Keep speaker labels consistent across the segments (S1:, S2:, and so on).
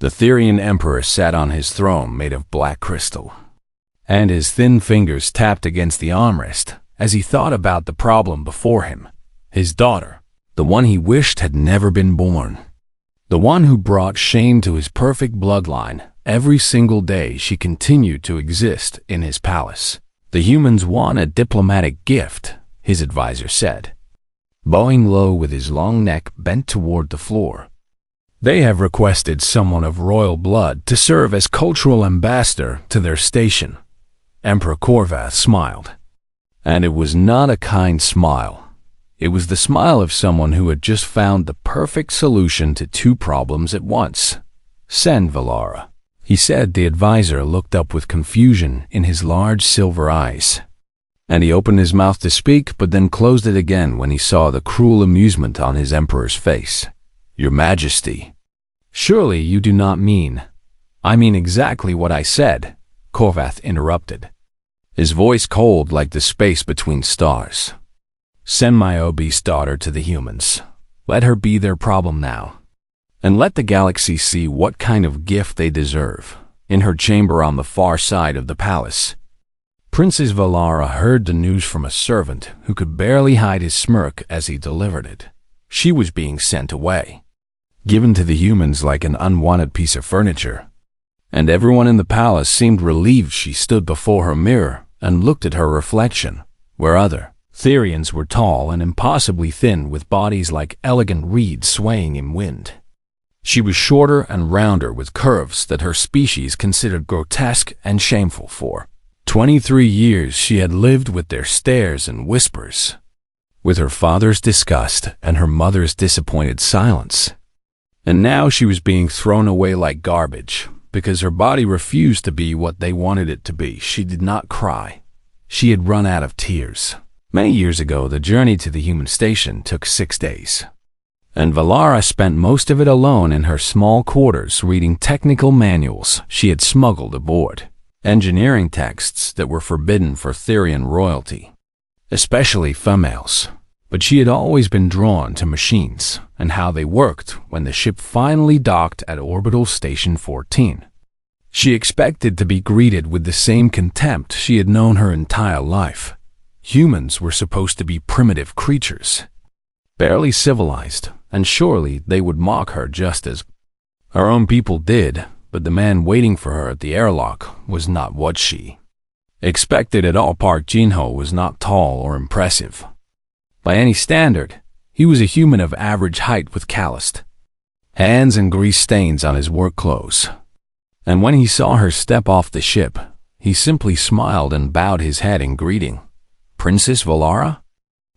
S1: The Therian Emperor sat on his throne made of black crystal, and his thin fingers tapped against the armrest as he thought about the problem before him. His daughter, the one he wished had never been born. The one who brought shame to his perfect bloodline. Every single day she continued to exist in his palace. The humans want a diplomatic gift, his advisor said, bowing low with his long neck bent toward the floor. They have requested someone of royal blood to serve as cultural ambassador to their station. Emperor Korvath smiled. And it was not a kind smile. It was the smile of someone who had just found the perfect solution to two problems at once. Send Valara, he said. The advisor looked up with confusion in his large silver eyes, and he opened his mouth to speak but then closed it again when he saw the cruel amusement on his emperor's face. Your Majesty, surely you do not mean— I mean exactly what I said, Korvath interrupted, his voice cold like the space between stars. Send my obese daughter to the humans. Let her be their problem now. And let the galaxy see what kind of gift they deserve. In her chamber on the far side of the palace, Princess Valara heard the news from a servant who could barely hide his smirk as he delivered it. She was being sent away, given to the humans like an unwanted piece of furniture. And everyone in the palace seemed relieved. She stood before her mirror and looked at her reflection, where other Therians were tall and impossibly thin with bodies like elegant reeds swaying in wind. She was shorter and rounder with curves that her species considered grotesque and shameful. For 23 years she had lived with their stares and whispers, with her father's disgust and her mother's disappointed silence. And now she was being thrown away like garbage because her body refused to be what they wanted it to be. She did not cry. She had run out of tears. Many years ago, the journey to the human station took 6 days, and Valara spent most of it alone in her small quarters reading technical manuals she had smuggled aboard, engineering texts that were forbidden for Therian royalty, especially females. But she had always been drawn to machines and how they worked when the ship finally docked at Orbital Station 14. She expected to be greeted with the same contempt she had known her entire life. Humans were supposed to be primitive creatures, barely civilized, and surely they would mock her just as her own people did. But the man waiting for her at the airlock was not what she expected at all. Park Jinho was not tall or impressive. By any standard, he was a human of average height with calloused hands and grease stains on his work clothes. And when he saw her step off the ship, he simply smiled and bowed his head in greeting. Princess Valara?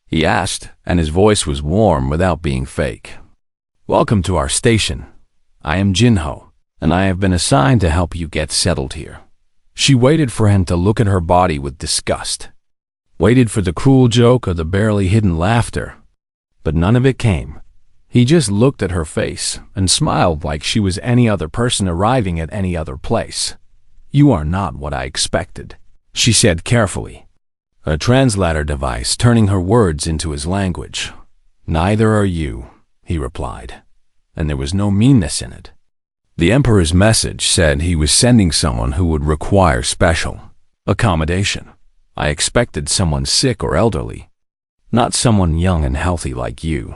S1: He asked, and his voice was warm without being fake. Welcome to our station. I am Jinho, and I have been assigned to help you get settled here. She waited for him to look at her body with disgust, waited for the cruel joke or the barely hidden laughter, but none of it came. He just looked at her face and smiled like she was any other person arriving at any other place. You are not what I expected, she said carefully, a translator device turning her words into his language. Neither are you, he replied, and there was no meanness in it. The Emperor's message said he was sending someone who would require special accommodation. I expected someone sick or elderly, not someone young and healthy like you.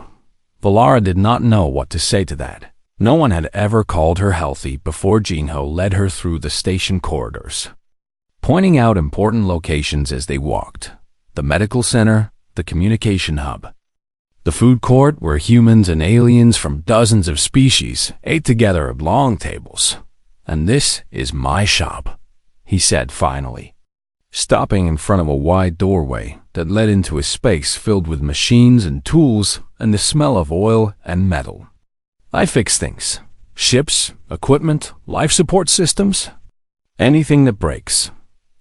S1: Valara did not know what to say to that. No one had ever called her healthy before. Jinho led her through the station corridors, pointing out important locations as they walked: the medical center, the communication hub, the food court where humans and aliens from dozens of species ate together at long tables. And this is my shop, he said finally, stopping in front of a wide doorway that led into a space filled with machines and tools and the smell of oil and metal. I fix things: ships, equipment, life support systems, anything that breaks.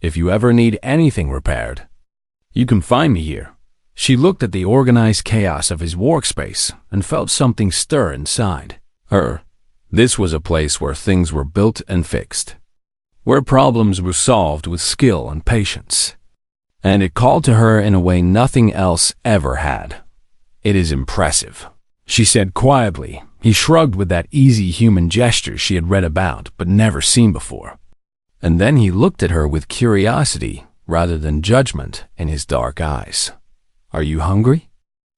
S1: If you ever need anything repaired, you can find me here. She looked at the organized chaos of his workspace and felt something stir inside her. This was a place where things were built and fixed, where problems were solved with skill and patience. And it called to her in a way nothing else ever had. It is impressive, she said quietly, He shrugged with that easy human gesture she had read about but never seen before. And then he looked at her with curiosity rather than judgment in his dark eyes. "Are you hungry?"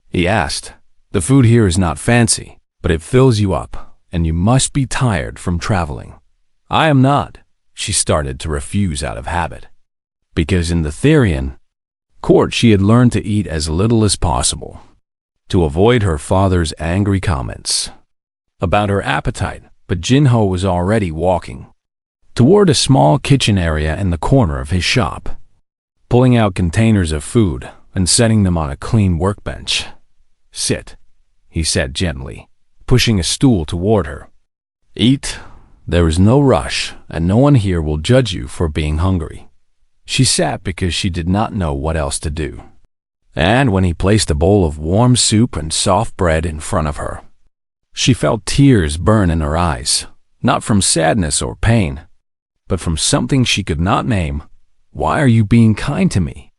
S1: he asked. "The food here is not fancy, but it fills you up, and you must be tired from traveling." "I am not," she started to refuse out of habit. Because in the Therian court she had learned to eat as little as possible, to avoid her father's angry comments about her appetite, but Jinho was already walking toward a small kitchen area in the corner of his shop, pulling out containers of food and setting them on a clean workbench. "Sit," he said gently, pushing a stool toward her. "Eat. There is no rush, and no one here will judge you for being hungry." She sat because she did not know what else to do. And when he placed a bowl of warm soup and soft bread in front of her, she felt tears burn in her eyes, not from sadness or pain, but from something she could not name. "Why are you being kind to me?"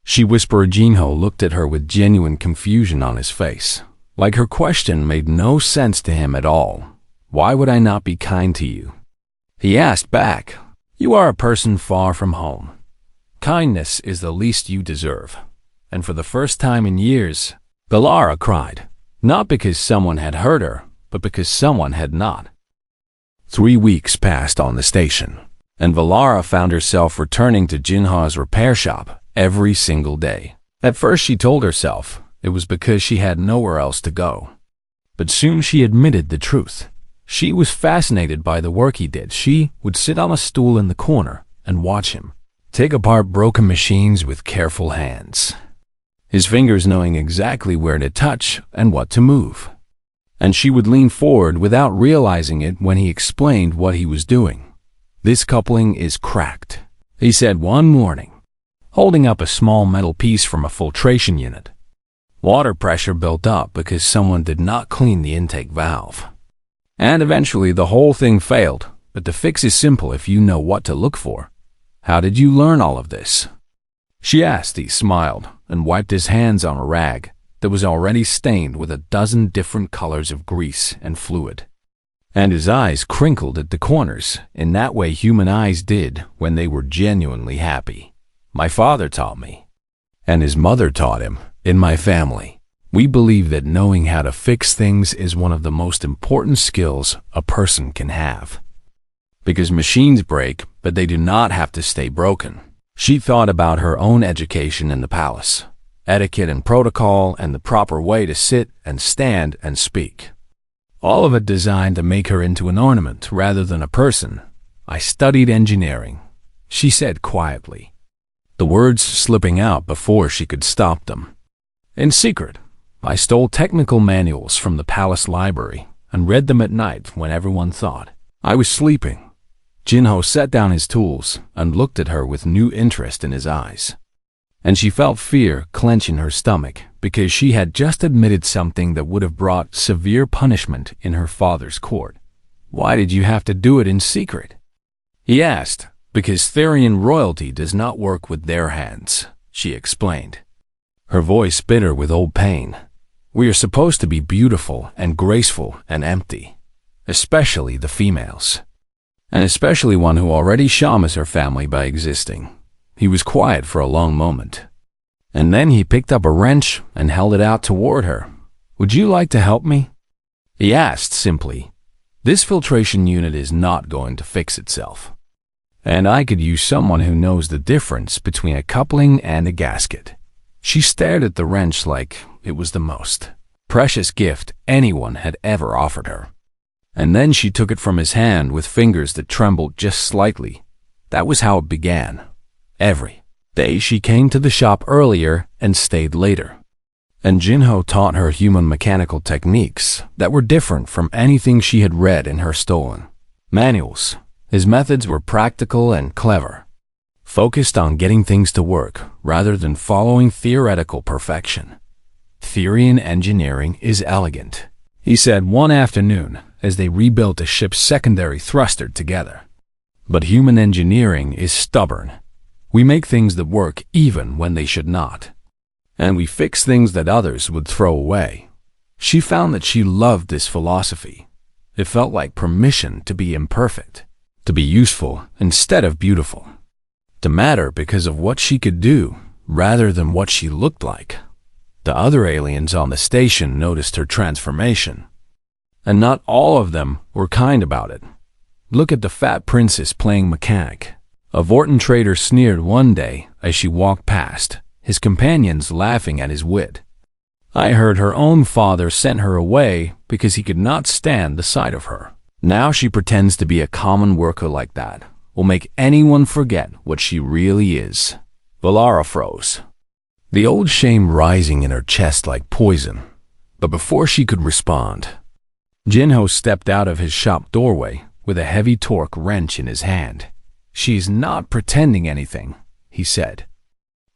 S1: she whispered. Jinho looked at her with genuine confusion on his face, like her question made no sense to him at all. "Why would I not be kind to you?" he asked back. "You are a person far from home. Kindness is the least you deserve." And for the first time in years, Galara cried, not because someone had hurt her, but because someone had not. 3 weeks passed on the station, and Valara found herself returning to Jinho's repair shop every single day. At first she told herself it was because she had nowhere else to go. But soon she admitted the truth. She was fascinated by the work he did. She would sit on a stool in the corner and watch him take apart broken machines with careful hands, his fingers knowing exactly where to touch and what to move. And she would lean forward without realizing it when he explained what he was doing. "This coupling is cracked," he said one morning, holding up a small metal piece from a filtration unit. Water pressure built up because someone did not clean the intake valve. And eventually the whole thing failed, but the fix is simple if you know what to look for. "How did you learn all of this?" she asked. He smiled and wiped his hands on a rag that was already stained with a dozen different colors of grease and fluid. And his eyes crinkled at the corners in that way human eyes did when they were genuinely happy. "My father taught me, and his mother taught him. In my family, we believe that knowing how to fix things is one of the most important skills a person can have. Because machines break, but they do not have to stay broken." She thought about her own education in the palace, etiquette and protocol, and the proper way to sit and stand and speak. All of it designed to make her into an ornament rather than a person. "I studied engineering," she said quietly, the words slipping out before she could stop them. "In secret, I stole technical manuals from the palace library and read them at night when everyone thought I was sleeping." Jinho set down his tools and looked at her with new interest in his eyes. And she felt fear clench in her stomach because she had just admitted something that would have brought severe punishment in her father's court. "Why did you have to do it in secret?" he asked. "Because Therian royalty does not work with their hands," she explained, her voice bitter with old pain. "We are supposed to be beautiful and graceful and empty, especially the females. And especially one who already shamas her family by existing." He was quiet for a long moment, and then he picked up a wrench and held it out toward her. "Would you like to help me?" he asked simply. "This filtration unit is not going to fix itself, and I could use someone who knows the difference between a coupling and a gasket." She stared at the wrench like it was the most precious gift anyone had ever offered her. And then she took it from his hand with fingers that trembled just slightly. That was how it began. Every day she came to the shop earlier and stayed later. And Jinho taught her human mechanical techniques that were different from anything she had read in her stolen manuals. His methods were practical and clever, focused on getting things to work rather than following theoretical perfection. "Therian engineering is elegant," he said one afternoon as they rebuilt a ship's secondary thruster together. "But human engineering is stubborn. We make things that work even when they should not. And we fix things that others would throw away. She found that she loved this philosophy. It felt like permission to be imperfect, to be useful instead of beautiful, to matter because of what she could do rather than what she looked like. The other aliens on the station noticed her transformation, and not all of them were kind about it. Look at the fat princess playing mechanic. A Vorton trader sneered one day as she walked past, his companions laughing at his wit. I heard her own father sent her away because he could not stand the sight of her. Now she pretends to be a common worker like that. Will make anyone forget what she really is. Valara froze, the old shame rising in her chest like poison. But before she could respond, Jinho stepped out of his shop doorway with a heavy torque wrench in his hand. She's not pretending anything, he said,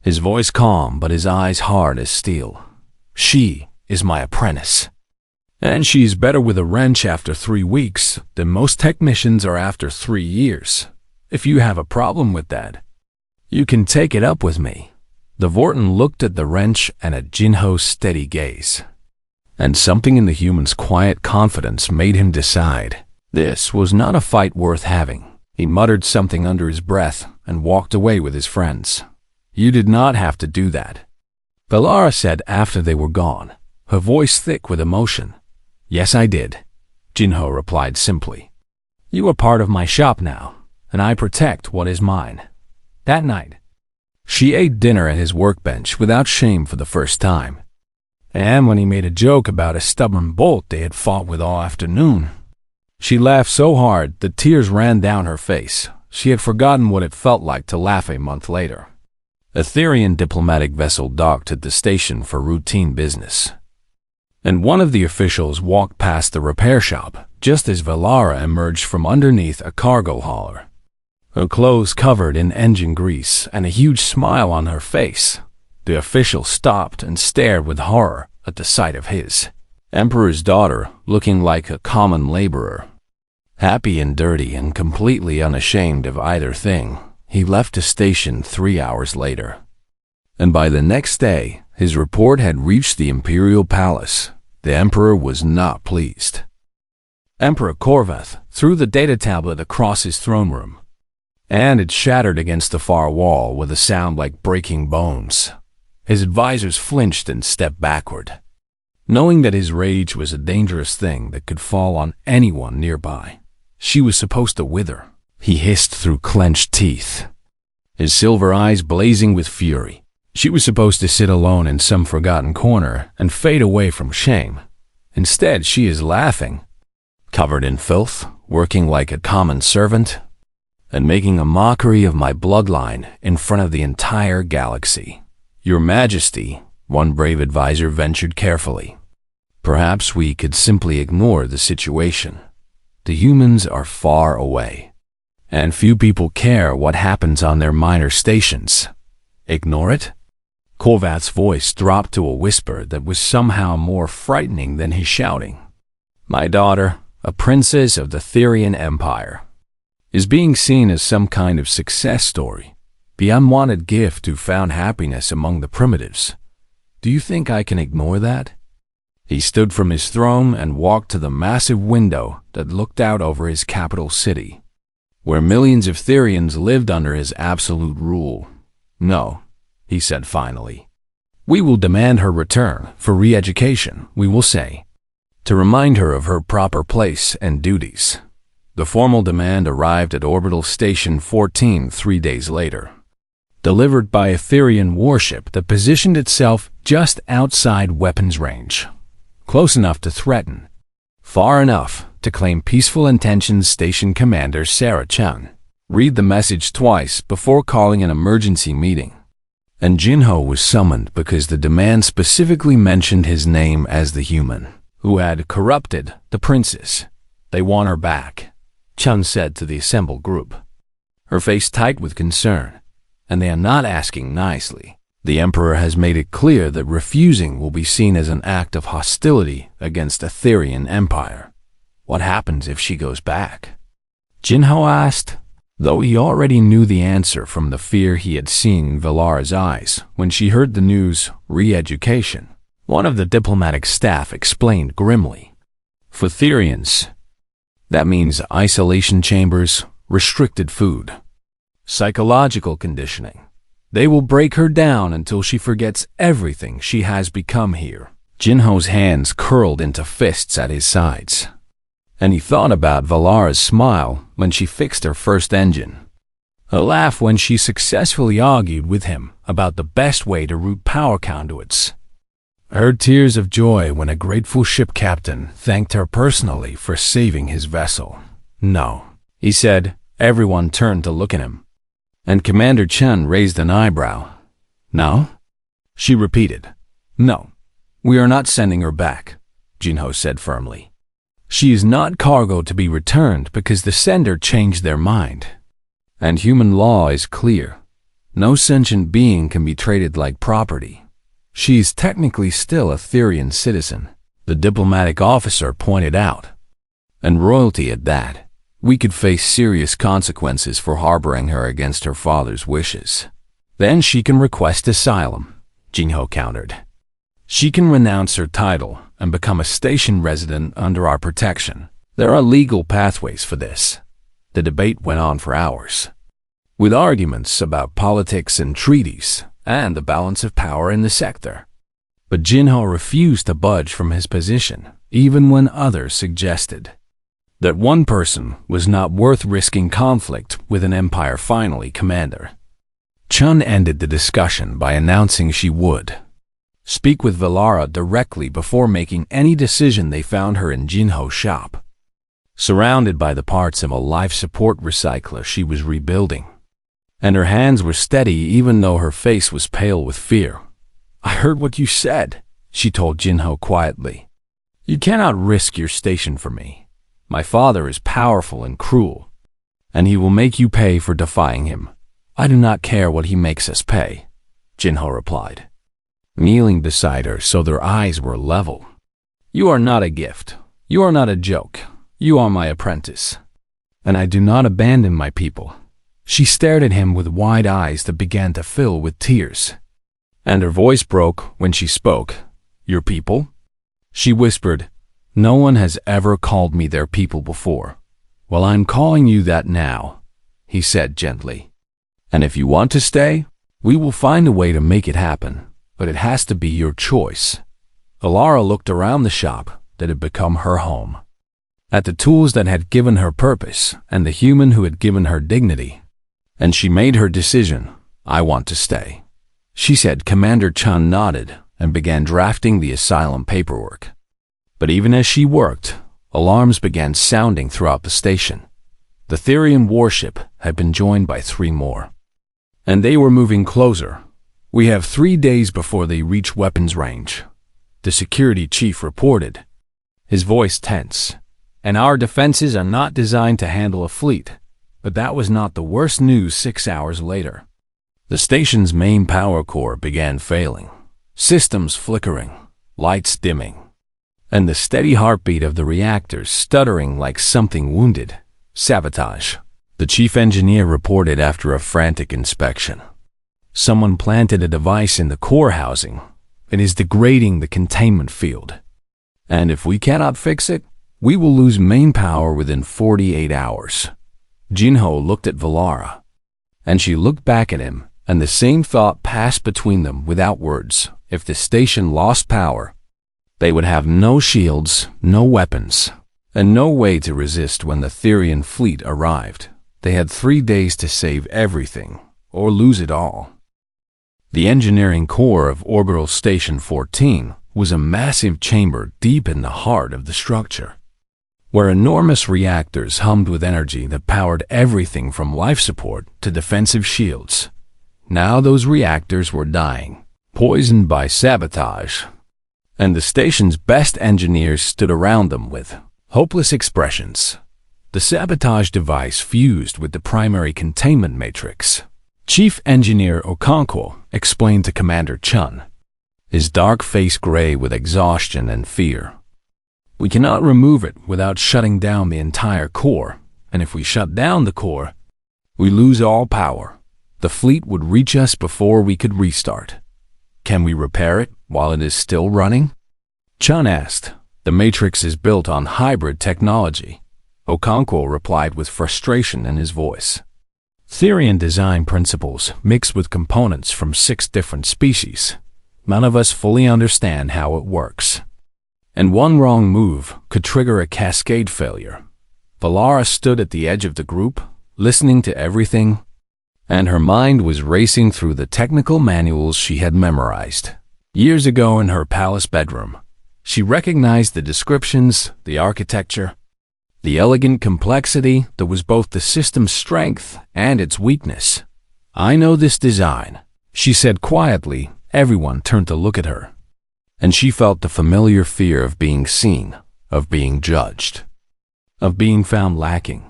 S1: his voice calm but his eyes hard as steel. She is my apprentice. And she's better with a wrench after 3 weeks than most technicians are after 3 years. If you have a problem with that, you can take it up with me. The Vorton looked at the wrench and at Jinho's steady gaze, and something in the human's quiet confidence made him decide this was not a fight worth having. He muttered something under his breath and walked away with his friends. You did not have to do that, Valara said after they were gone, her voice thick with emotion. Yes, I did, Jinho replied simply. You are part of my shop now, and I protect what is mine. That night, she ate dinner at his workbench without shame for the first time. And when he made a joke about a stubborn bolt they had fought with all afternoon, she laughed so hard that tears ran down her face. She had forgotten what it felt like to laugh a month later. A Therian diplomatic vessel docked at the station for routine business, and one of the officials walked past the repair shop just as Valara emerged from underneath a cargo hauler, her clothes covered in engine grease and a huge smile on her face. The official stopped and stared with horror at the sight of his Emperor's daughter looking like a common laborer. Happy and dirty and completely unashamed of either thing, he left the station 3 hours later. And by the next day, his report had reached the Imperial Palace. The Emperor was not pleased. Emperor Korvath threw the data tablet across his throne room, and it shattered against the far wall with a sound like breaking bones. His advisors flinched and stepped backward, knowing that his rage was a dangerous thing that could fall on anyone nearby. She was supposed to wither, he hissed through clenched teeth, his silver eyes blazing with fury. She was supposed to sit alone in some forgotten corner and fade away from shame. Instead, she is laughing, covered in filth, working like a common servant, and making a mockery of my bloodline in front of the entire galaxy. Your Majesty, one brave advisor ventured carefully. Perhaps we could simply ignore the situation. The humans are far away, and few people care what happens on their minor stations. Ignore it? Korvath's voice dropped to a whisper that was somehow more frightening than his shouting. My daughter, a princess of the Therian Empire, is being seen as some kind of success story, the unwanted gift who found happiness among the primitives. Do you think I can ignore that? He stood from his throne and walked to the massive window that looked out over his capital city, where millions of Therians lived under his absolute rule. No, he said finally. We will demand her return for re-education, we will say, to remind her of her proper place and duties. The formal demand arrived at Orbital Station 14 3 days later, delivered by a Therian warship that positioned itself just outside weapons range, close enough to threaten, far enough to claim peaceful intentions. Station Commander Sarah Chun read the message twice before calling an emergency meeting, and Jinho was summoned because the demand specifically mentioned his name as the human who had corrupted the princess. They want her back, Chun said to the assembled group, her face tight with concern, and they are not asking nicely. The Emperor has made it clear that refusing will be seen as an act of hostility against the Therian Empire. What happens if she goes back? Jinho asked, though he already knew the answer from the fear he had seen in Valara's eyes when she heard the news, re-education. One of the diplomatic staff explained grimly. For Therians, that means isolation chambers, restricted food, psychological conditioning. They will break her down until she forgets everything she has become here. Jinho's hands curled into fists at his sides, and he thought about Valara's smile when she fixed her first engine, a laugh when she successfully argued with him about the best way to route power conduits, her tears of joy when a grateful ship captain thanked her personally for saving his vessel. No, he said. Everyone turned to look at him, and Commander Chen raised an eyebrow. No? She repeated. No, we are not sending her back, Jinho said firmly. She is not cargo to be returned because the sender changed their mind. And human law is clear. No sentient being can be traded like property. She is technically still a Therian citizen, the diplomatic officer pointed out. And royalty at that. We could face serious consequences for harboring her against her father's wishes. Then she can request asylum, Jinho countered. She can renounce her title and become a station resident under our protection. There are legal pathways for this. The debate went on for hours, with arguments about politics and treaties and the balance of power in the sector. But Jinho refused to budge from his position, even when others suggested that one person was not worth risking conflict with an Empire finally commander. Chun ended the discussion by announcing she would speak with Valara directly before making any decision. They found her in Jinho's shop, surrounded by the parts of a life support recycler she was rebuilding. And her hands were steady even though her face was pale with fear. I heard what you said, she told Jinho quietly. You cannot risk your station for me. My father is powerful and cruel, and he will make you pay for defying him. I do not care what he makes us pay, Jinho replied, kneeling beside her so their eyes were level. You are not a gift. You are not a joke. You are my apprentice, and I do not abandon my people. She stared at him with wide eyes that began to fill with tears, and her voice broke when she spoke. Your people? She whispered. No one has ever called me their people before. Well, I'm calling you that now, he said gently. And if you want to stay, we will find a way to make it happen, but it has to be your choice. Alara looked around the shop that had become her home, at the tools that had given her purpose and the human who had given her dignity, and she made her decision. I want to stay, she said. Commander Chun nodded and began drafting the asylum paperwork. But even as she worked, alarms began sounding throughout the station. The Therian warship had been joined by 3 more, and they were moving closer. We have 3 days before they reach weapons range, the security chief reported, his voice tense. And our defenses are not designed to handle a fleet. But that was not the worst news. 6 hours later, the station's main power core began failing, systems flickering, lights dimming, and the steady heartbeat of the reactors stuttering like something wounded. Sabotage, the chief engineer reported after a frantic inspection. Someone planted a device in the core housing. It is degrading the containment field. And if we cannot fix it, we will lose main power within 48 hours. Jinho looked at Valara, and she looked back at him, and the same thought passed between them without words. If the station lost power, they would have no shields, no weapons, and no way to resist when the Therian fleet arrived. They had 3 days to save everything, or lose it all. The engineering core of Orbital Station 14 was a massive chamber deep in the heart of the structure, where enormous reactors hummed with energy that powered everything from life support to defensive shields. Now those reactors were dying, poisoned by sabotage, and the station's best engineers stood around them with hopeless expressions. The sabotage device fused with the primary containment matrix. Chief Engineer Okonkwo explained to Commander Chun, his dark face gray with exhaustion and fear. We cannot remove it without shutting down the entire core, and if we shut down the core, we lose all power. The fleet would reach us before we could restart. Can we repair it? while it is still running? Chun asked. The Matrix is built on hybrid technology. Okonkwo replied with frustration in his voice. Theory and design principles mixed with components from 6 different species. None of us fully understand how it works. And one wrong move could trigger a cascade failure. Valara stood at the edge of the group, listening to everything, and her mind was racing through the technical manuals she had memorized. Years ago in her palace bedroom, she recognized the descriptions, the architecture, the elegant complexity that was both the system's strength and its weakness. "I know this design," she said quietly. Everyone turned to look at her, and she felt the familiar fear of being seen, of being judged, of being found lacking.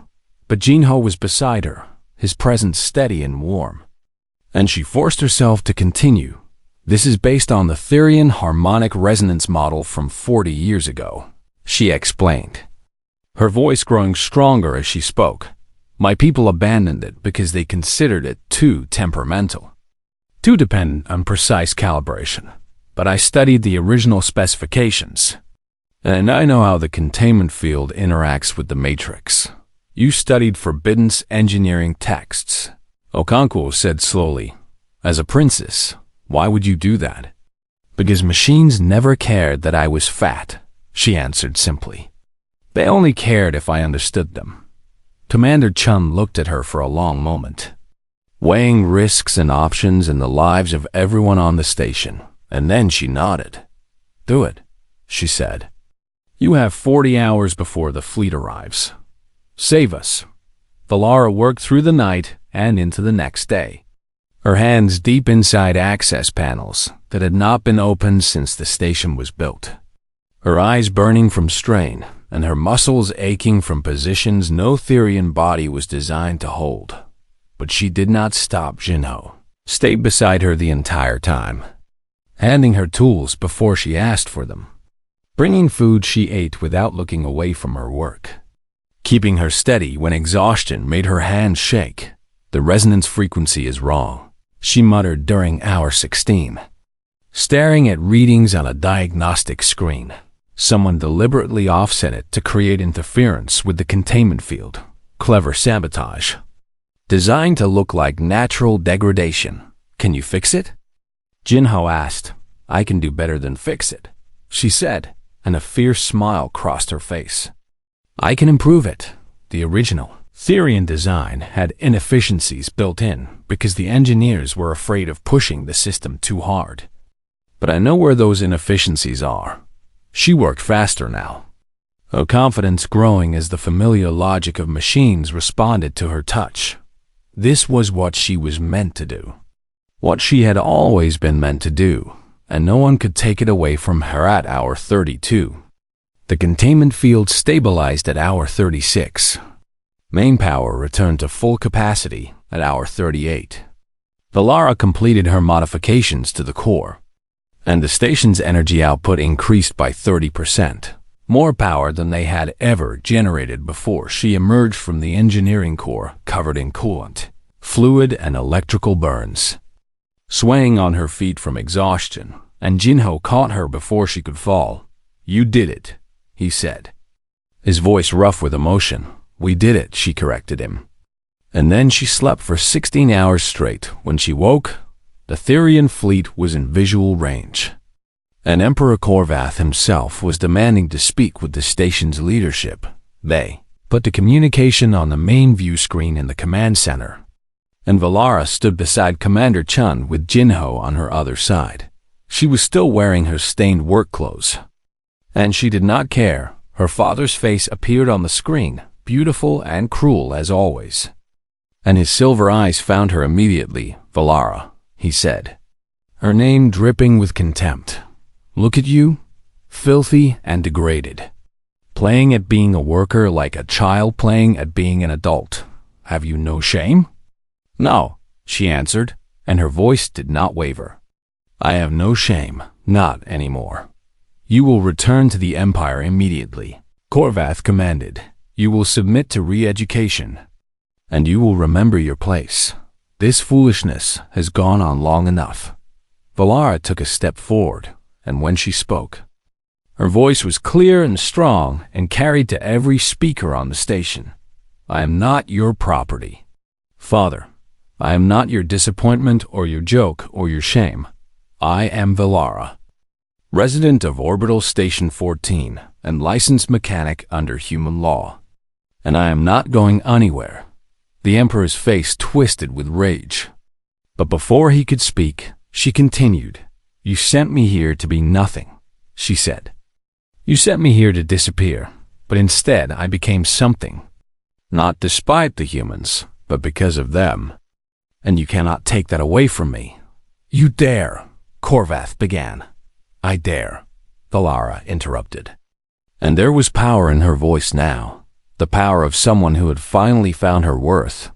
S1: But Jinho was beside her, his presence steady and warm. And she forced herself to continue. "This is based on the Therian harmonic resonance model from 40 years ago," she explained, her voice growing stronger as she spoke. "My people abandoned it because they considered it too temperamental, too dependent on precise calibration. But I studied the original specifications, and I know how the containment field interacts with the matrix." "You studied forbidden engineering texts," Okonkwo said slowly. "As a princess, why would you do that?" "Because machines never cared that I was fat," she answered simply. "They only cared if I understood them." Commander Chun looked at her for a long moment, weighing risks and options in the lives of everyone on the station, and then she nodded. "Do it," she said. "You have 40 hours before the fleet arrives. Save us." Valara worked through the night and into the next day, her hands deep inside access panels that had not been opened since the station was built, her eyes burning from strain and her muscles aching from positions no Therian body was designed to hold. But she did not stop. Jinho stayed beside her the entire time, handing her tools before she asked for them, bringing food she ate without looking away from her work, keeping her steady when exhaustion made her hands shake. "The resonance frequency is wrong," she muttered during hour 16, staring at readings on a diagnostic screen. Someone deliberately offset it to create interference with the containment field. Clever sabotage, designed to look like natural degradation. "Can you fix it?" Jinho asked. "I can do better than fix it," she said, and a fierce smile crossed her face. "I can improve it." The original Therian design had inefficiencies built in because the engineers were afraid of pushing the system too hard. "But I know where those inefficiencies are." She worked faster now, her confidence growing as the familiar logic of machines responded to her touch. This was what she was meant to do, what she had always been meant to do, and no one could take it away from her. At hour 32, the containment field stabilized. At hour 36, main power returned to full capacity. At hour 38, Valara completed her modifications to the core, and the station's energy output increased by 30%, more power than they had ever generated before. She emerged from the engineering core covered in coolant, fluid, and electrical burns, swaying on her feet from exhaustion, and Jinho caught her before she could fall. "You did it," he said, his voice rough with emotion. "We did it," she corrected him. And then she slept for 16 hours straight. When she woke, the Therian fleet was in visual range, and Emperor Korvath himself was demanding to speak with the station's leadership. They put the communication on the main view screen in the command center, and Valara stood beside Commander Chun with Jinho on her other side. She was still wearing her stained work clothes, and she did not care. Her father's face appeared on the screen, beautiful and cruel as always, and his silver eyes found her immediately. "Valara," he said, her name dripping with contempt. "Look at you, filthy and degraded, playing at being a worker like a child playing at being an adult. Have you no shame?" "No," she answered, and her voice did not waver. "I have no shame, not anymore. You will return to the Empire immediately," Korvath commanded. "You will submit to re-education, and you will remember your place. This foolishness has gone on long enough." Valara took a step forward, and when she spoke, her voice was clear and strong and carried to every speaker on the station. I am not your property. Father, I am not your disappointment or your joke or your shame. I am Valara, resident of Orbital Station 14 and licensed mechanic under human law. And I am not going anywhere. The Emperor's face twisted with rage. But before he could speak, she continued. You sent me here to be nothing, she said. You sent me here to disappear, but instead I became something. Not despite the humans, but because of them. And you cannot take that away from me. You dare, Korvath began. I dare, Valara interrupted. And there was power in her voice now, the power of someone who had finally found her worth.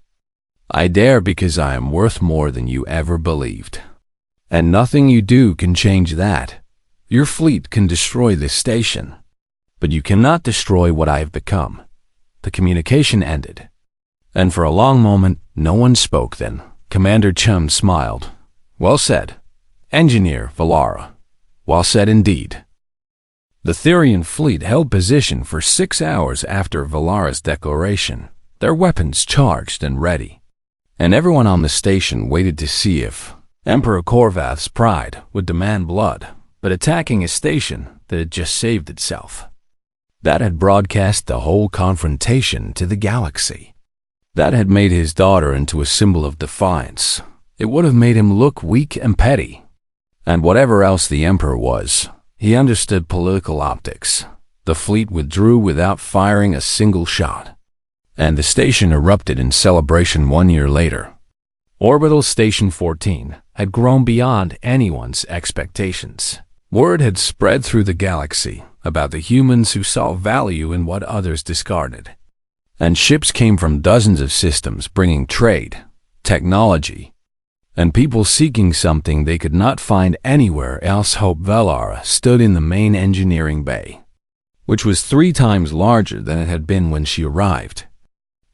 S1: I dare because I am worth more than you ever believed. And nothing you do can change that. Your fleet can destroy this station, but you cannot destroy what I have become. The communication ended, and for a long moment no one spoke. Then Commander Chum smiled. Well said, Engineer Valara. Well said indeed. The Therian fleet held position for 6 hours after Valara's declaration, their weapons charged and ready. And everyone on the station waited to see if Emperor Korvath's pride would demand blood, but attacking a station that had just saved itself. That had broadcast the whole confrontation to the galaxy. That had made his daughter into a symbol of defiance. It would have made him look weak and petty. And whatever else the Emperor was, he understood political optics. The fleet withdrew without firing a single shot. And the station erupted in celebration 1 year later. Orbital Station 14 had grown beyond anyone's expectations. Word had spread through the galaxy about the humans who saw value in what others discarded. And ships came from dozens of systems bringing trade, technology, and people seeking something they could not find anywhere else. Hope Valara stood in the main engineering bay, which was 3 times larger than it had been when she arrived.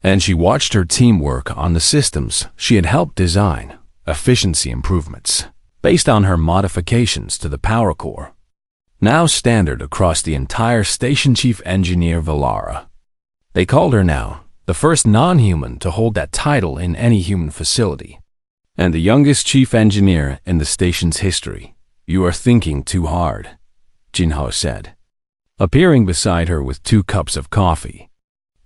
S1: And she watched her team work on the systems she had helped design, efficiency improvements, based on her modifications to the power core, now standard across the entire station. Chief Engineer Valara. They called her now the first non-human to hold that title in any human facility, and the youngest chief engineer in the station's history. You are thinking too hard, Jinho said, appearing beside her with 2 cups of coffee.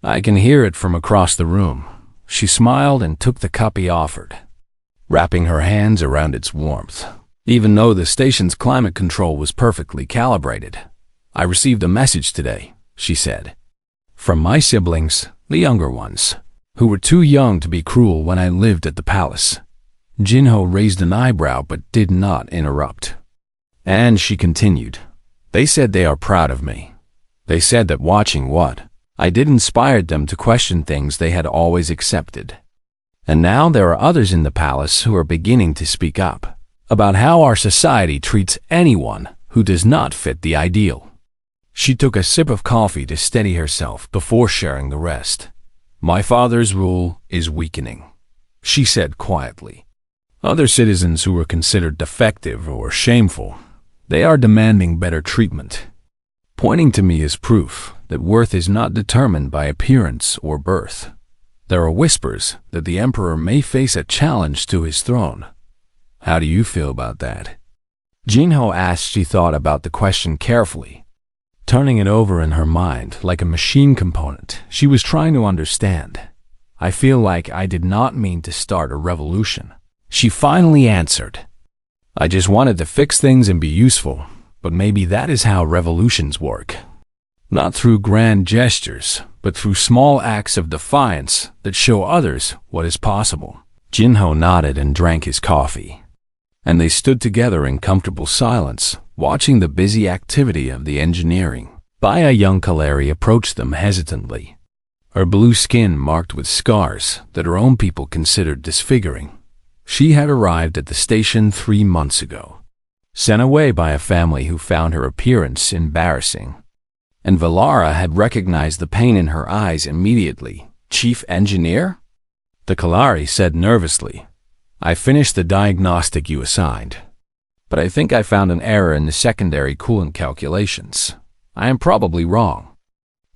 S1: I can hear it from across the room. She smiled and took the cup he offered, wrapping her hands around its warmth. Even though the station's climate control was perfectly calibrated, I received a message today, she said, from my siblings, the younger ones, who were too young to be cruel when I lived at the palace. Jinho raised an eyebrow but did not interrupt. And she continued, they said they are proud of me. They said that watching what I did inspired them to question things they had always accepted. And now there are others in the palace who are beginning to speak up about how our society treats anyone who does not fit the ideal. She took a sip of coffee to steady herself before sharing the rest. My father's rule is weakening, she said quietly. Other citizens who were considered defective or shameful, they are demanding better treatment, pointing to me as proof that worth is not determined by appearance or birth. There are whispers that the Emperor may face a challenge to his throne. How do you feel about that? Jinho asked. She thought about the question carefully, turning it over in her mind like a machine component she was trying to understand. I feel like I did not mean to start a revolution, she finally answered. I just wanted to fix things and be useful, but maybe that is how revolutions work. Not through grand gestures, but through small acts of defiance that show others what is possible. Jinho nodded and drank his coffee, and they stood together in comfortable silence, watching the busy activity of the engineering. Baya young Kaleri approached them hesitantly, her blue skin marked with scars that her own people considered disfiguring. She had arrived at the station 3 months ago, sent away by a family who found her appearance embarrassing. And Valara had recognized the pain in her eyes immediately. Chief Engineer? The Kalari said nervously. I finished the diagnostic you assigned. But I think I found an error in the secondary coolant calculations. I am probably wrong.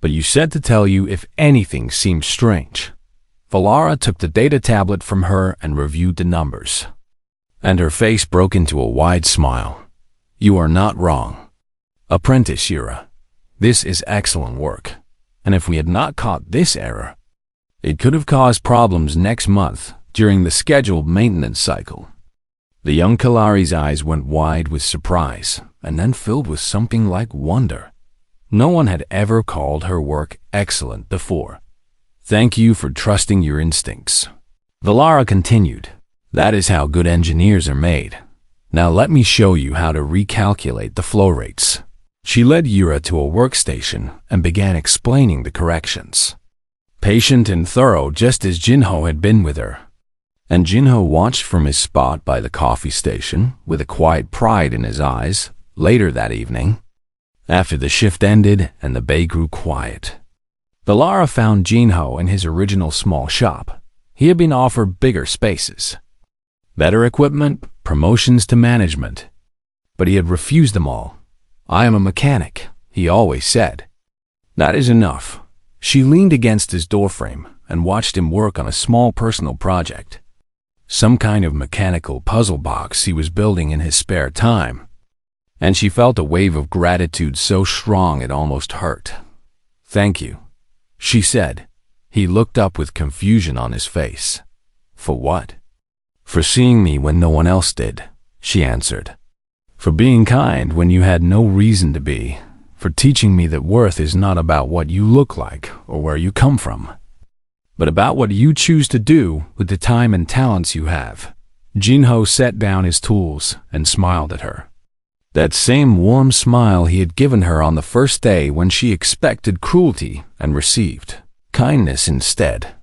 S1: But you said to tell you if anything seems strange. Valara took the data tablet from her and reviewed the numbers. And her face broke into a wide smile. You are not wrong. Apprentice Yura, this is excellent work. And if we had not caught this error, it could have caused problems next month during the scheduled maintenance cycle. The young Kalari's eyes went wide with surprise and then filled with something like wonder. No one had ever called her work excellent before. Thank you for trusting your instincts. Valara continued. That is how good engineers are made. Now let me show you how to recalculate the flow rates. She led Yura to a workstation and began explaining the corrections. Patient and thorough, just as Jinho had been with her. And Jinho watched from his spot by the coffee station with a quiet pride in his eyes later that evening. After the shift ended and the bay grew quiet, Valara found Jinho in his original small shop. He had been offered bigger spaces, better equipment, promotions to management, but he had refused them all. I am a mechanic, he always said. That is enough. She leaned against his doorframe and watched him work on a small personal project. Some kind of mechanical puzzle box he was building in his spare time. And she felt a wave of gratitude so strong it almost hurt. Thank you, she said. He looked up with confusion on his face. For what? For seeing me when no one else did, she answered. For being kind when you had no reason to be. For teaching me that worth is not about what you look like or where you come from, but about what you choose to do with the time and talents you have. Jinho set down his tools and smiled at her. That same warm smile he had given her on the first day when she expected cruelty and received kindness instead.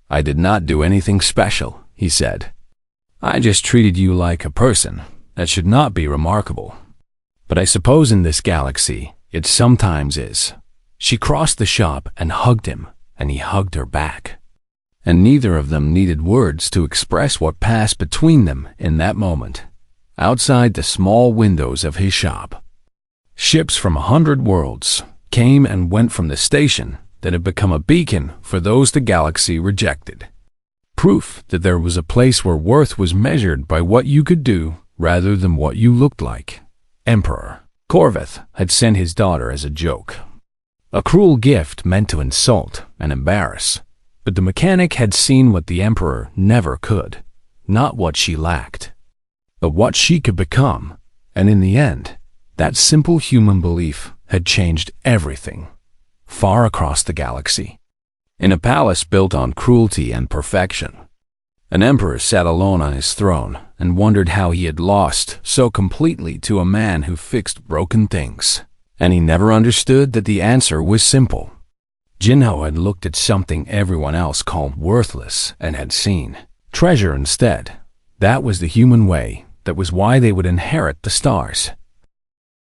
S1: I did not do anything special, he said. I just treated you like a person. That should not be remarkable. But I suppose in this galaxy, it sometimes is. She crossed the shop and hugged him, and he hugged her back. And neither of them needed words to express what passed between them in that moment, outside the small windows of his shop. Ships from 100 worlds came and went from the station that had become a beacon for those the galaxy rejected. Proof that there was a place where worth was measured by what you could do rather than what you looked like. Emperor Corveth had sent his daughter as a joke. A cruel gift meant to insult and embarrass. But the mechanic had seen what the Emperor never could. Not what she lacked, but what she could become. And in the end, that simple human belief had changed everything. Far across the galaxy. In a palace built on cruelty and perfection, an emperor sat alone on his throne and wondered how he had lost so completely to a man who fixed broken things. And he never understood that the answer was simple. Jinho had looked at something everyone else called worthless and had seen treasure instead. That was the human way. That was why they would inherit the stars.